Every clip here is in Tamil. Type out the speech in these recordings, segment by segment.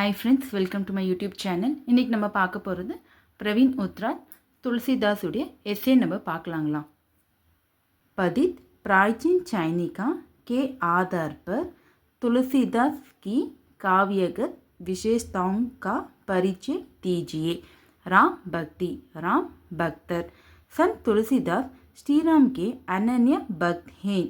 Hi friends, welcome to my YouTube channel. இன்னைக்கு நம்ம பார்க்க போகிறது பிரவீன் உத்ராத் तुलसीदास उड़े एसे நம்ம பார்க்கலாங்களா. पदित प्राचीन चाइनिका के आधार पर तुलसीदास की काव्यगत विशेषताओं का परिचय दीजिए. राम भक्ति, राम भक्तर. संत तुलसीदास ஸ்ரீராம் के अनन्य भक्त हैं.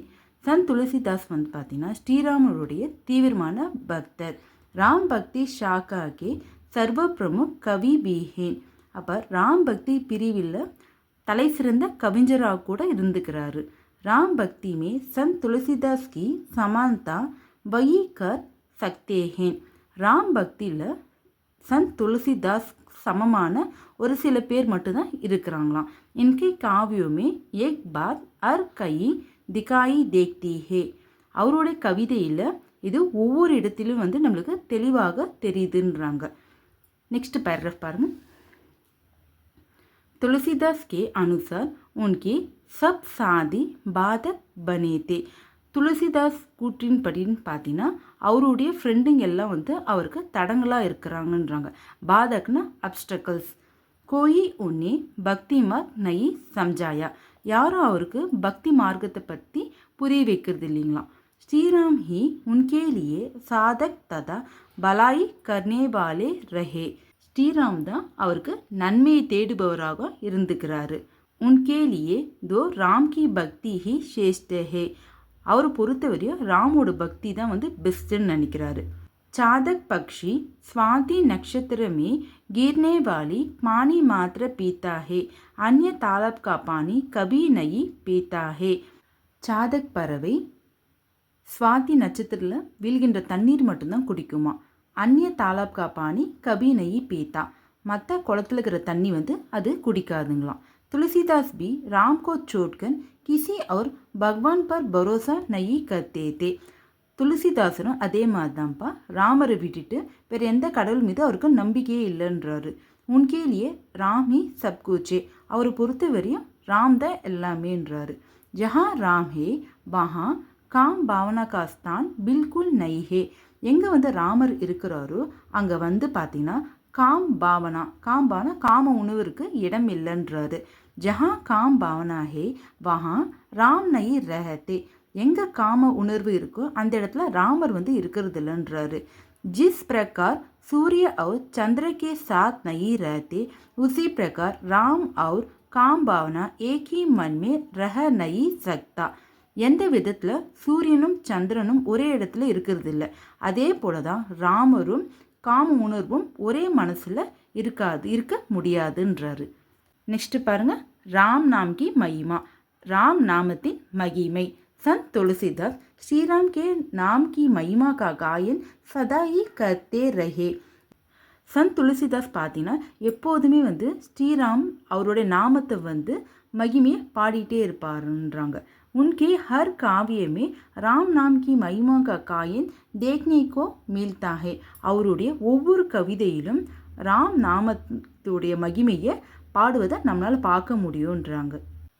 संत तुलसीदास வந்து பார்த்தீங்கன்னா ஸ்ரீராமருடைய தீவிரமான பக்தர். राम भक्ति शाखा के सर्व प्रमुख कवि भी हैं. அப்போ ராம் பக்தி பிரிவில் தலை சிறந்த கவிஞராக கூட இருந்துக்கிறாரு. राम भक्ति में संत तुलसीदास की समानता वही कर सकते हैं. राम भक्तिயில் संत तुलसीदास சமமான ஒரு சில பேர் மட்டும்தான் இருக்கிறாங்களாம். इनके काव्यों में एक बात हर कहीं दिखाई देखती है. அவருடைய கவிதையில் இது ஒவ்வொரு இடத்திலும் வந்து நம்மளுக்கு தெளிவாக தெரியுதுன்றாங்க. नेक्स्ट पैराग्राफ பாருங்கள். तुलसीदास के अनुसार उनके सब सादी बाधक बने थे. துளசிதாஸ் கூற்றின் படின்னு பார்த்தீங்கன்னா அவருடைய ஃப்ரெண்டுங்க எல்லாம் வந்து அவருக்கு தடங்களாக இருக்கிறாங்கன்றாங்க. பாதக்னா அப்டக்கல்ஸ். கோயி உன்னே பக்தி மார்க் நயி சம்ஜாயா. யாரும் அவருக்கு பக்தி மார்க்கத்தை பற்றி புரிய வைக்கிறது இல்லைங்களா. श्रीराम ही उनके लिए साधक तथा भलाई करने वाले रहे. ஸ்ரீராம் தான் அவருக்கு நன்மையை தேடுபவராக இருந்துக்கிறாரு. उनके लिए दो राम की भक्ति ही श्रेष्ठ है. அவர் பொறுத்தவரையும் ராமோட பக்தி தான் வந்து பெஸ்ட்டுன்னு நினைக்கிறாரு. चादक पक्षी स्वाति नक्षत्र में गिरने वाली पानी मात्र पीता है. अन्य तालाब का पानी कभी नहीं पीता है. चादक பறவை சுவாதி நட்சத்திரத்தில் வீழ்கின்ற தண்ணீர் மட்டும்தான் குடிக்குமா. அந்நிய தாலாப்கா பானி கபி நயி பீத்தா. மற்ற குளத்தில் இருக்கிற தண்ணி வந்து அது குடிக்காதுங்களாம். துளசிதாஸ் பி ராம் கோ சோட்கன் கிசி और பகவான் பர் பரோசா நயி கர்த்தே தே. துளசிதாசனும் அதே மாதிரி தான்ப்பா ராமரை விட்டுட்டு வேறு எந்த கடவுள் மீது அவருக்கு நம்பிக்கையே இல்லைன்றாரு. உன்கேலியே ராம் ஹி சப்கூச்சே. அவரை பொறுத்த வரையும் ராம் தான் எல்லாமேன்றாரு. ஜஹா ராம் ஹே வஹா காம் பாவனா கா ஸ்தான் பில்குல் நை ஹே. எங்கே வந்து ராமர் இருக்கிறாரோ அங்கே வந்து பார்த்தீங்கன்னா காம் பாவனா காம உணவிற்கு இடம் இல்லைன்றாரு. ஜஹா காம் பாவனா ஹே வஹா ராம் நை ரஹத்தே. எங்கே காம உணர்வு இருக்கோ அந்த இடத்துல ராமர் வந்து இருக்கிறது இல்லைன்றாரு. ஜிஸ் பிரகார் சூரிய और चंद्र के साथ नहीं रहते उसी प्रकार राम और काम भावना एक ही मन में रह नहीं सकता. எந்த விதத்தில் சூரியனும் சந்திரனும் ஒரே இடத்துல இருக்கிறது இல்லை அதே போல தான் ராமரும் காம உணர்வும் ஒரே மனசில் இருக்க முடியாதுன்றாரு. நெக்ஸ்ட் பாருங்க. ராம் நாம் கி மகிமா. ராம் நாமத்தின் மகிமை. संत तुलसीदास श्रीराम के नाम की महिमा का गायन सदा ही करते रहे. संत तुलसीदास பார்த்தீங்கன்னா எப்போதுமே வந்து ஸ்ரீராம் அவருடைய நாமத்தை வந்து மகிமையை பாடிட்டே இருப்பாருன்றாங்க. उनके हर काव्य में राम नाम की महिमा का गायन देखने को मिलता है. அவருடைய ஒவ்வொரு கவிதையிலும் ராம் நாமத்துடைய மகிமையை பாடுவதை நம்மளால் பார்க்க முடியுன்றாங்க.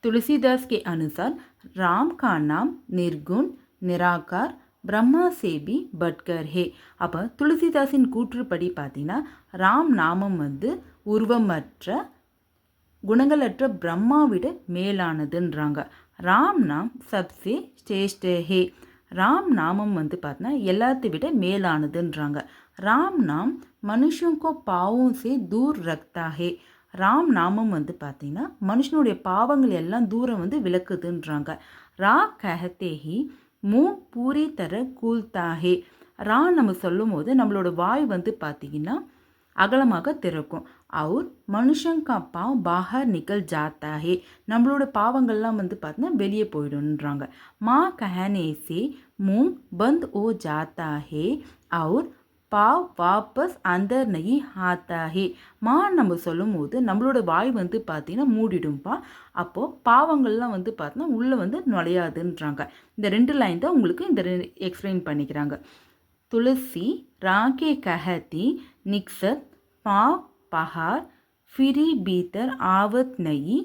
तुलसीदास के अनुसार राम का नाम निर्गुण निराकार ब्रह्मा से भी बढ़कर है. அப்போ துளசிதாஸின் கூற்றுப்படி பார்த்தீங்கன்னா ராம் நாமம் வந்து உருவமற்ற குணங்களற்ற பிரம்மாவிட மேலானதுன்றாங்க. ராம் நாம் சப்சே ஸ்ரேஷ்ட ஹே. ராம் நாமம் வந்து பார்த்தீங்கன்னா எல்லாத்தை விட மேலானதுன்றாங்க. ராம் நாம் மனுஷங்கோ பாவோம் சே தூர் ரக்தா ஹே. ராம் நாமம் வந்து பார்த்தீங்கன்னா மனுஷனுடைய பாவங்கள் எல்லாம் தூரம் வந்து விளக்குதுன்றாங்க. ரா கஹத்தே ஹி மூ பூரி தர கூல்தா ஹே. ரா நம்ம சொல்லும் போது நம்மளோட வாய் வந்து பார்த்தீங்கன்னா அகலமாக திறக்கும். அவர் மனுஷங்கா பாவ் பாஹர் நிக்கல் ஜாத்தா ஹே. நம்மளோட பாவங்கள்லாம் வந்து பார்த்தீங்கன்னா வெளியே போயிடும்ன்றாங்க. மா கஹனே சே மூங் பந்த் ஓ ஜாத்தா ஹே அவர் பாவ் வாபஸ் அந்தர் நகி ஆத்தா ஹே. மா நம்ம சொல்லும் போது நம்மளோட வாய் வந்து பார்த்தீங்கன்னா மூடிடும்பா. அப்போது பாவங்கள்லாம் வந்து பார்த்தீங்கன்னா உள்ளே வந்து நுழையாதுன்றாங்க. இந்த 2 லைன் தான் உங்களுக்கு இந்த எக்ஸ்பிளைன் பண்ணிக்கிறாங்க. तुलसी राके कहती निक्सत पाव पहाड़ फिरी भीतर आवत नहीं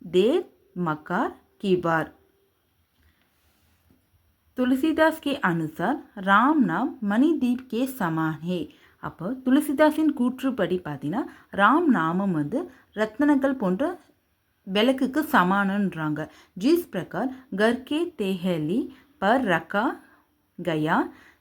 देर मकार की बार. तुलसीदास के अनुसार राम नाम मणिद्वीप के समान है. அப்போ துளசிதாஸின் கூற்றுப்படி பார்த்தீங்கன்னா ராம் நாமம் வந்து ரத்னங்கள் போன்ற விளக்குக்கு சமானன்றாங்க. ஜிஸ் பிரகார் கர்கே தேஹலி பர் ரக்கா கயா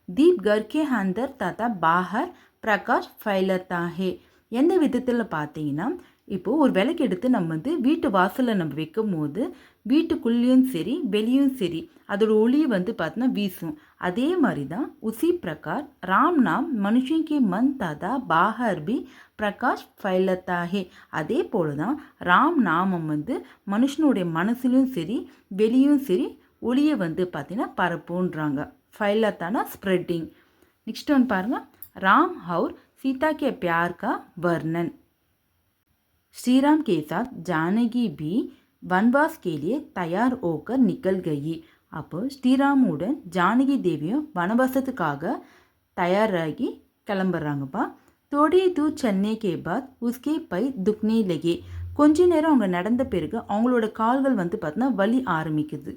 தீப் கர்கே அந்தர் ததா பாஹர் பிரகாஷ் ஃபைலத்தா ஹே. எந்த விதத்தில் பார்த்தீங்கன்னா இப்போது ஒரு விளக்கு எடுத்து நம்ம வந்து வீட்டு வாசலில் நம்ம வைக்கும் போது வீட்டுக்குள்ளேயும் சரி வெளியும் சரி அதோட ஒளி வந்து பார்த்தோன்னா வீசும். அதே மாதிரி தான் உசி பிரகார் ராம் நாம் மனுஷன் கே மன் ததா பாஹர் பி பிரகாஷ் ஃபைலத்தா ஹே. அதே போல தான் ராம் நாமம் வந்து மனுஷனுடைய மனசுலையும் சரி வெளியும் சரி ஒளியை வந்து பார்த்தீங்கன்னா பரப்புன்றாங்க. ஃபைலத்தானா ஸ்ப்ரெட்டிங். नेक्स्ट वन पाருங்க. राम और सीता के प्यार का वर्णन. श्री राम के साथ जानकी भी वनवास के लिए तैयार होकर निकल गई. அப்போ ஸ்ரீராமுடன் ஜானகி தேவியும் வனவாசத்துக்காக தயாராகி கிளம்புறாங்கப்பா. थोड़ी दूर चलने के बाद उसके पैर दुखने लगे. கொஞ்ச நேரம் அவங்க நடந்த பிறகு அவங்களோட கால்கள் வந்து பார்த்தீங்கன்னா வலி ஆரம்பிக்குது.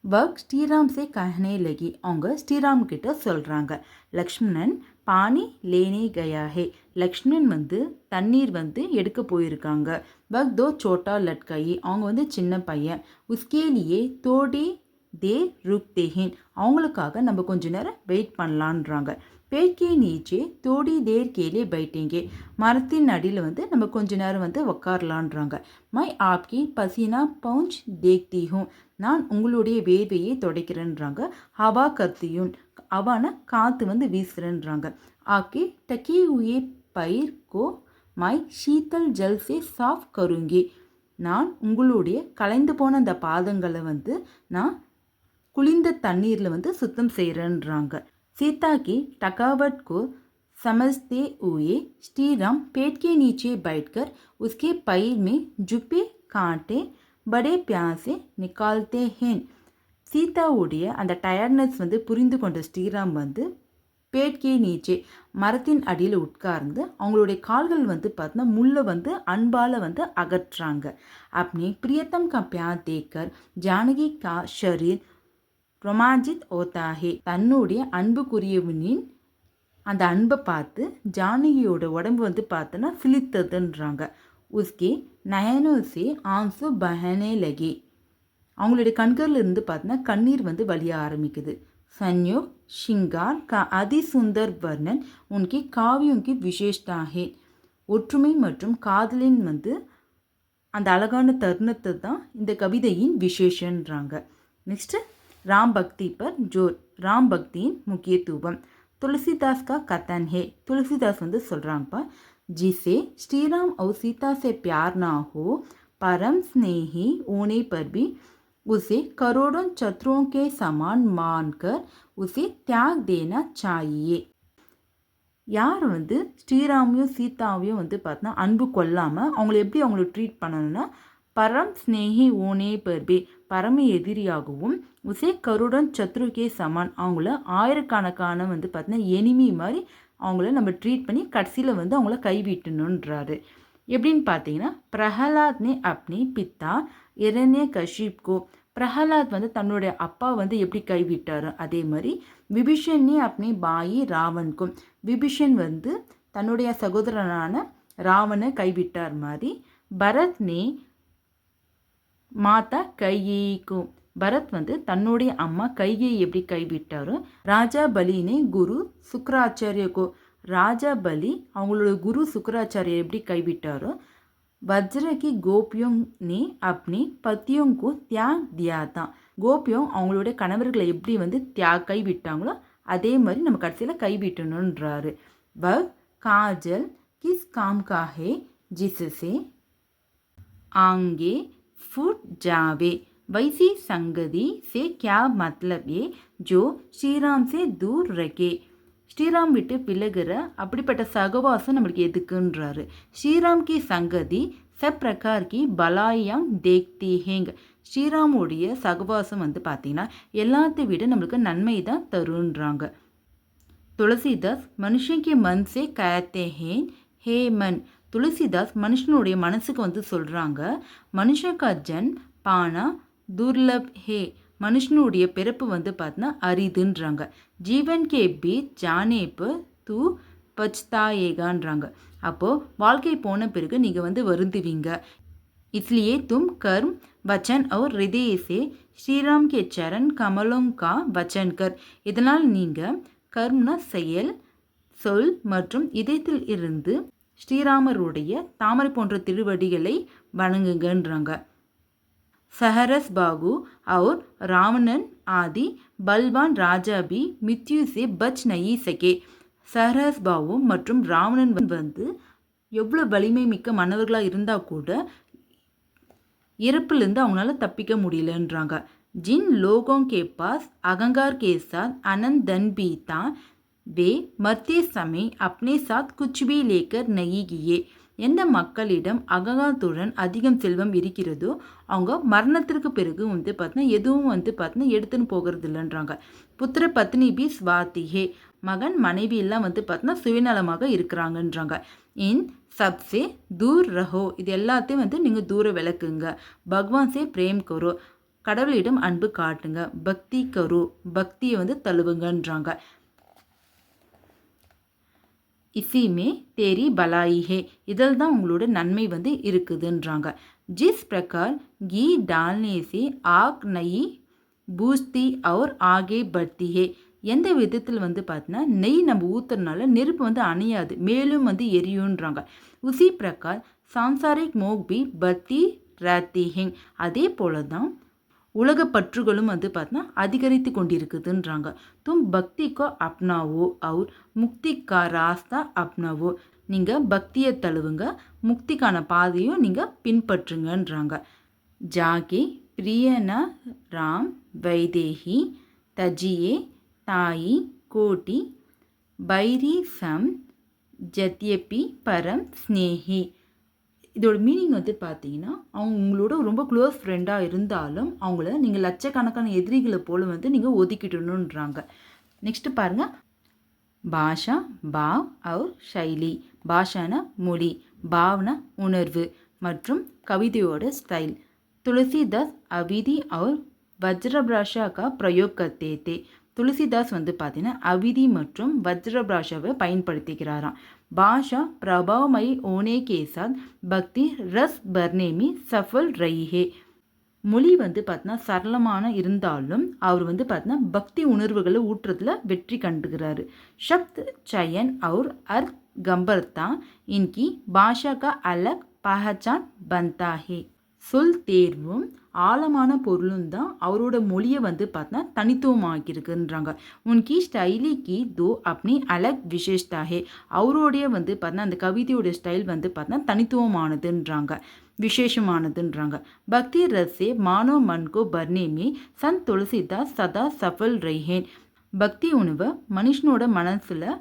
वह ஸ்ரீராம் से कहने लगी. அவங்க ஸ்ரீராம் கிட்ட சொல்கிறாங்க, லக்ஷ்மணன் பானி லேனே கயா ஹே. லக்ஷ்மணன் வந்து தண்ணீர் வந்து எடுக்க போயிருக்காங்க. வக் தோ சோட்டா லட்காயி. அவங்க வந்து சின்ன பையன். உஸ்கேலியே தோடி தே ருக் தேஹின். அவங்களுக்காக நம்ம கொஞ்ச நேரம் வெயிட் பண்ணலான்றாங்க. பேட்கே நீச்சே தோடி தேர் கேலே பைட்டேங்கே. மரத்தின் அடியில் வந்து நம்ம கொஞ்ச நேரம் வந்து உக்காரலான்றாங்க. My ஆப்கி பசீனா பவுஞ்ச் தேக்தி who. நான் உங்களுடைய வேர்வையை துடைக்கிறேன்றாங்க. ஹவா கர்த்தியூன். அவான காற்று வந்து வீசுறேன்றாங்க. ஆப்கே டக்கே உயே பயிர் கோ மை ஷீத்தல் ஜல் சே சாஃப் கருங்கி. நான் உங்களுடைய கலைந்து போன அந்த பாதங்களை வந்து நான் குளிர்ந்த தண்ணீரில் வந்து சுத்தம் செய்கிறேன்றாங்க. सीता की थकावट को समझते हुए श्री राम पेट के नीचे बैठकर उसके पैर में जुपे कांटे बड़े प्यार से निकालते हैं. சீதாவுடைய அந்த டயர்ட்னஸ் வந்து புரிந்து கொண்ட ஸ்ரீராம் வந்து பேட்கே நீச்சே மரத்தின் அடியில் உட்கார்ந்து அவங்களுடைய கால்கள் வந்து பார்த்தோன்னா முள்ளை வந்து அன்பால் வந்து அகற்றாங்க. அப்படி பிரியத்தம் கா பியார் தேக்கர் ஜானகி கா ஷரீர் ரொமாஞ்சித் ஓத்தாஹே. தன்னுடைய அன்புக்குரியவனின் அந்த அன்பை பார்த்து ஜானகியோட உடம்பு வந்து பார்த்தோன்னா சிலித்ததுன்றாங்க. உஸ்கே நயனோசே ஆன்சு பஹனே லகே. அவங்களுடைய கண்களில் இருந்து பார்த்தோன்னா கண்ணீர் வந்து வலிய ஆரம்பிக்குது. சன்யோக் ஷிங்கார் கா அதி சுந்தர் வர்ணன் உன்கி காவியங்கி விசேஷ்டாஹே. ஒற்றுமை மற்றும் காதலின் வந்து அந்த அழகான தருணத்தை தான் இந்த கவிதையின் விசேஷன்றாங்க. நெக்ஸ்ட்டு राम भक्ति पर जोर. राम भक्तिயின் முக்கியத்துவம். तुलसीदास का कथन है. तुलसीदास வந்து சொல்கிறாங்கப்பா, जिसे श्री राम और सीता से प्यार ना हो परम स्नेही होने पर भी उसे करोड़ों शत्रुओं के समान मानकर उसे त्याग देना चाहिए. யார் வந்து ஸ்ரீராமையும் சீதாவையும் வந்து பார்த்தா அன்பு கொள்ளாமல் அவங்கள எப்படி அவங்கள ட்ரீட் பண்ணணும்னா பரம் ஸ்னேஹி ஓனே பர்பே பரம எதிரியாகவும் உசே கருடன் சத்ருகே சமான் அவங்கள ஆயிரக்கணக்கான வந்து பார்த்தீங்கன்னா எனிமி மாதிரி அவங்கள நம்ம ட்ரீட் பண்ணி கடைசியில் வந்து அவங்கள கைவிட்டணுன்றாரு. எப்படின்னு பார்த்தீங்கன்னா பிரஹலாத்னே அப்னி பித்தா இரண்ய கஷிப்கோ. பிரஹலாத் வந்து தன்னுடைய அப்பா வந்து எப்படி கைவிட்டார் அதே மாதிரி விபீஷன்னே அப்னி பாயி ராவனுக்கும். விபீஷன் வந்து தன்னுடைய சகோதரனான ராவனை கைவிட்டார் மாதிரி பரத்னே மாதா கைகேயிக்கும். பரத் வந்து தன்னுடைய அம்மா கைகேயை எப்படி கைவிட்டாரோ ராஜா பலினே குரு சுக்கராச்சாரியக்கோ. ராஜா பலி அவங்களோட குரு சுக்கராச்சாரியர் எப்படி கைவிட்டாரோ வஜ்ர கி கோபியோங் நே அப்னி பத்தியோங்கோ தியாக் தியா தான். கோபியோங் அவங்களுடைய கணவர்களை எப்படி வந்து கைவிட்டாங்களோ அதே மாதிரி நம்ம கடைசியில் கைவிட்டணுன்றாரு. வ காஜல் கிஸ் காம் காஹே ஜிசே ஆங்கே फूट जावे. वैसी संगति से क्या मतलब है जो ஸ்ரீராம் से दूर रखे. ஸ்ரீராம் விட்டு விலகிற அப்படிப்பட்ட சகவாசம் நம்மளுக்கு எதுக்குன்றாரு. ஸ்ரீராம் கி சங்கதி சப் பிரகார் கி பலாயாங் தேக்தி ஹேங். ஸ்ரீராமுடைய சகவாசம் வந்து பார்த்தீங்கன்னா எல்லாத்தை விட நம்மளுக்கு நன்மை தான் தருன்றாங்க. துளசிதாஸ் மனுஷன் கி மன் சே कहते हैं हे मन. துளசிதாஸ் மனுஷனுடைய மனசுக்கு வந்து சொல்கிறாங்க, மனுஷ கா ஜன் பானா துர்லப் ஹே. மனுஷனுடைய பிறப்பு வந்து பார்த்தீங்கன்னா அரிதுன்றாங்க. ஜீவன் கே பீத் ஜானேப்பு தூ பச்தாயேகான்றாங்க. அப்போது வாழ்க்கை போன பிறகு நீங்கள் வந்து வருந்துவீங்க. इसलिए तुम कर्म वचन और हृदय से ஸ்ரீராம் கே சரண் கமலம் கா வச்சன் கர். இதனால் நீங்கள் கர்ம்னா செயல், சொல் மற்றும் இதயத்தில் இருந்து ஸ்ரீராமருடைய தாமரை போன்ற திருவடிகளை வணங்குங்கன்றாங்க. सहरस बाहु और रावणन आदि बलवान राजा भी मृत्यु से बच नहीं सके. சஹரஸ் பாபு மற்றும் ராவணன் வந்து எவ்வளோ வலிமை மிக்க மன்னர்களாக இருந்தால் கூட இறப்பிலிருந்து அவங்களால தப்பிக்க முடியலன்றாங்க. जिन लोगों के पास अहंकार के साथ आनंद धन भी था वे मरते समय अपने साथ कुछ भी लेकर नहीं किए. எந்த மக்களிடம் அகங்காரத்துடன் அதிகம் செல்வம் இருக்கிறதோ அவங்க மரணத்திற்கு பிறகு வந்து பார்த்தீங்கன்னா எதுவும் வந்து பார்த்தீங்கன்னா எடுத்துன்னு போகிறது இல்லைன்றாங்க. புத்திர பத்னி பி ஸ்வாத்திஹே, மகன் மனைவி எல்லாம் வந்து பார்த்தீங்கன்னா சுயநலமாக இருக்கிறாங்கன்றாங்க. இன் சப்சே தூர் ரஹோ, இது எல்லாத்தையும் வந்து நீங்கள் தூர விளக்குங்க. பகவான் சே பிரேம் கரோ, கடவுளிடம் அன்பு காட்டுங்க. பக்தி கரோ, பக்தியை வந்து தழுவுங்கன்றாங்க. இசிமே தேரி பலாயி ஹே, இதில் தான் உங்களோட நன்மை வந்து இருக்குதுன்றாங்க. ஜிஸ் பிரகார் கீ டால்னே சே ஆக் நயி பூஸ்தி அவர் ஆகே பட்தி ஹே, எந்த விதத்தில் வந்து பார்த்தீங்கன்னா நெய் நம்ம ஊற்றுறதுனால நெருப்பு வந்து அணையாது, மேலும் வந்து எரியுன்றாங்க. உசி பிரகார் சாம்சாரிக் மோக் பி பத்தி ராத்தி ஹேங், அதே போல தான் உலக பற்றுகளும் வந்து பார்த்தீங்கன்னா அதிகரித்து கொண்டிருக்குதுன்றாங்க. தும் பக்தி கோ அப்னாவோ அவுர் முக்தி கா ராஸ்தா அப்னாவோ, நீங்கள் பக்தியை தழுவுங்க, முக்திக்கான பாதையும் நீங்கள் பின்பற்றுங்கன்றாங்க. ஜாகே பிரியனா ராம் வைதேகி தஜியே தாயி கோட்டி பைரி சம் ஜத்யபி பரம் ஸ்னேஹி. இதோட மீனிங் வந்து பார்த்தீங்கன்னா அவங்க உங்களோட ரொம்ப க்ளோஸ் ஃப்ரெண்டாக இருந்தாலும் அவங்கள நீங்கள் லட்சக்கணக்கான எதிரிகளை போல் வந்து நீங்கள் ஒதுக்கிடணுன்றாங்க. நெக்ஸ்ட்டு பாருங்கள், பாஷா பாவ் அவர் ஷைலி. பாஷானா மொழி, பாவ்னா உணர்வு மற்றும் கவிதையோட ஸ்டைல். துளசிதாஸ் அவிதி அவர் வஜ்ரபிராஷா கா பிரயோக் கர்த்தே தே. துளசிதாஸ் வந்து பார்த்தீங்கன்னா அவிதி மற்றும் வஜ்ரபிராஷாவை பயன்படுத்திக்கிறாராம். பாஷா பிரபாவமயி ஓனே கே சாத் பக்தி ரஸ் பர்னேமி சஃபல் ரஹி. மொழி வந்து பார்த்தீங்கன்னா சரளமான இருந்தாலும் அவர் வந்து பார்த்தீங்கன்னா பக்தி உணர்வுகளை ஊற்றுறதுல வெற்றி கண்டுகிறாரு. ஷப்த் சயன் அவர் அர்த் கம்பர்தா இன்கி பாஷா கா அலக் பஹச்சான் பந்தா ஹே. சொல் தேர்வும் ஆழமான பொருளும் தான் அவரோட மொழியை வந்து பார்த்தா தனித்துவமாக்கியிருக்குன்றாங்க. உன்கி ஸ்டைலி கி தோ அப்படி அலக் விசேஷ்தா ஹே, அவருடைய வந்து பார்த்தா அந்த கவிதையோடைய ஸ்டைல் வந்து பார்த்தா தனித்துவமானதுன்றாங்க, விசேஷமானதுன்றாங்க. பக்தி ரஸே மானோ மன்கோ பர்னேமி சந்த் துளசிதாஸ் சதா சஃபல் ரஹேன். பக்தி உணவை மனுஷனோட மனசில்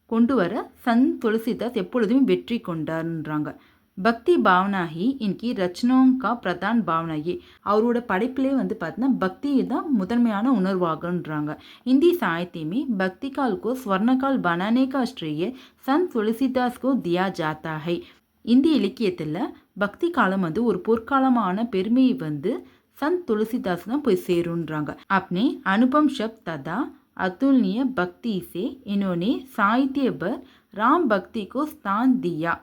கொண்டு வர சந்த் துளசிதாஸ் எப்பொழுதும் வெற்றி கொண்டார்ன்றாங்க. பக்தி பாவனா ஹி இன்கி ரச்சனாओं का प्रधान भावना ये, அவரோட படைப்பிலே வந்து பார்த்தீங்கன்னா பக்தி தான் முதன்மையான உணர்வாகன்றாங்க. இந்தி साहित्य में भक्ति काल को स्वर्ण काल बनाने का श्रेय संत तुलसीदास को दिया जाता है. இந்திய இலக்கியத்தில் பக்தி காலம் வந்து ஒரு பொற்காலமான பெருமையை வந்து சந்த் துளசிதாஸ் தான் போய் சேருன்றாங்க. अपने अनुपम शब्द तथा अतुलनीय भक्ति से इन्होंने साहित्य पर राम भक्ति को स्थान दिया.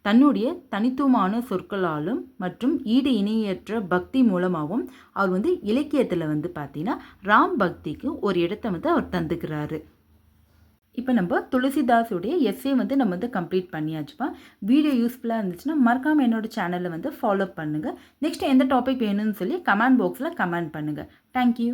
தன்னுடைய தனித்துவமான சொற்களாலும் மற்றும் ஈடு இணையற்ற பக்தி மூலமாகவும் அவர் வந்து இலக்கியத்தில் வந்து பார்த்தீங்கன்னா ராம் பக்திக்கு ஒரு இடத்த வந்து அவர் தந்துக்கிறாரு. இப்போ நம்ம துளசிதாஸுடைய எஸ்ஸே வந்து நம்ம வந்து கம்ப்ளீட் பண்ணியாச்சுப்பா. வீடியோ யூஸ்ஃபுல்லாக இருந்துச்சுன்னா மறக்காமல் என்னோட சேனலை வந்து ஃபாலோ பண்ணுங்கள். நெக்ஸ்ட் எந்த டாபிக் வேணும்னு சொல்லி கமெண்ட் பாக்ஸில் கமெண்ட் பண்ணுங்கள். தேங்க்யூ.